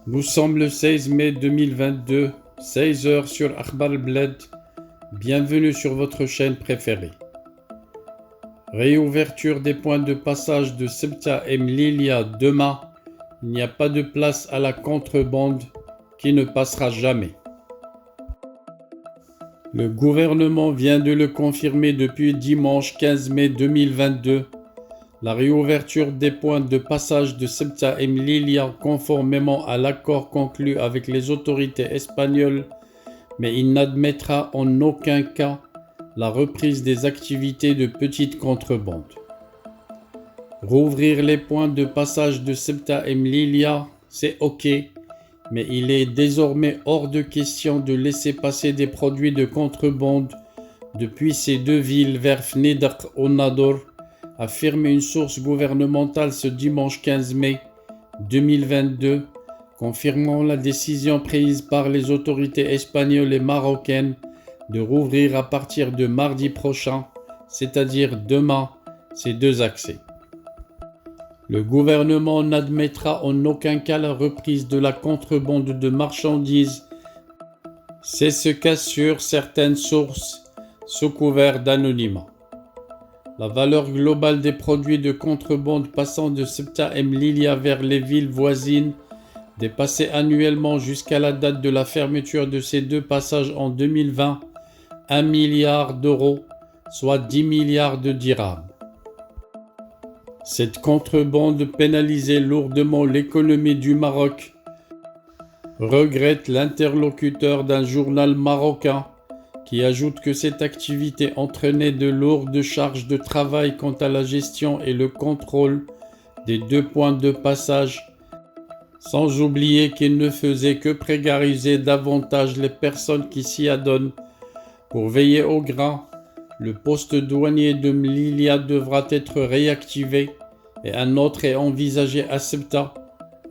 Nous sommes le 16 mai 2022, 16h sur Akhbar al-Bled. Bienvenue sur votre chaîne préférée. Réouverture des points de passage de Ceuta et Melilla demain. Il n'y a pas de place à la contrebande qui ne passera jamais. Le gouvernement vient de le confirmer depuis dimanche 15 mai 2022. La réouverture des points de passage de Ceuta et Melilla conformément à l'accord conclu avec les autorités espagnoles, mais il n'admettra en aucun cas la reprise des activités de petite contrebande. Rouvrir les points de passage de Ceuta et Melilla, c'est ok, mais il est désormais hors de question de laisser passer des produits de contrebande depuis ces deux villes vers Fnidaq ou Nador, affirme une source gouvernementale ce dimanche 15 mai 2022, confirmant la décision prise par les autorités espagnoles et marocaines de rouvrir à partir de mardi prochain, c'est-à-dire demain, ces deux accès. Le gouvernement n'admettra en aucun cas la reprise de la contrebande de marchandises. C'est ce qu'assurent certaines sources sous couvert d'anonymat. La valeur globale des produits de contrebande passant de Ceuta et Melilla vers les villes voisines dépassait annuellement jusqu'à la date de la fermeture de ces deux passages en 2020 1 milliard d'euros, soit 10 milliards de dirhams. Cette contrebande pénalisait lourdement l'économie du Maroc, regrette l'interlocuteur d'un journal marocain, qui ajoute que cette activité entraînait de lourdes charges de travail quant à la gestion et le contrôle des deux points de passage, sans oublier qu'il ne faisait que précariser davantage les personnes qui s'y adonnent. Pour veiller au grain, le poste douanier de Melilla devra être réactivé et un autre est envisagé à Ceuta,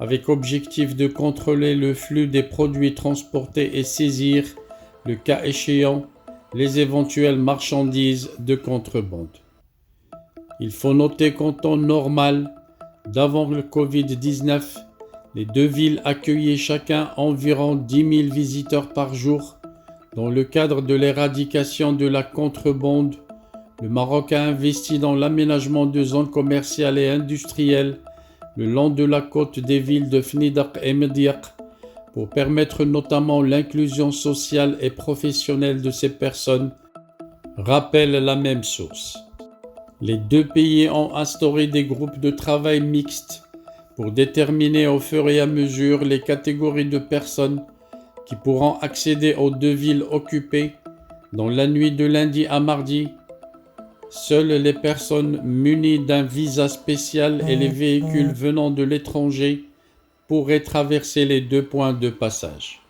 avec objectif de contrôler le flux des produits transportés et saisir, le cas échéant, les éventuelles marchandises de contrebande. Il faut noter qu'en temps normal, d'avant le Covid-19, les deux villes accueillaient chacun environ 10 000 visiteurs par jour. Dans le cadre de l'éradication de la contrebande, le Maroc a investi dans l'aménagement de zones commerciales et industrielles le long de la côte des villes de Fnidaq et Melilla, pour permettre notamment l'inclusion sociale et professionnelle de ces personnes, rappelle la même source. Les deux pays ont instauré des groupes de travail mixtes pour déterminer au fur et à mesure les catégories de personnes qui pourront accéder aux deux villes occupées dans la nuit de lundi à mardi. Seules les personnes munies d'un visa spécial et les véhicules venant de l'étranger pourraient traverser les deux points de passage.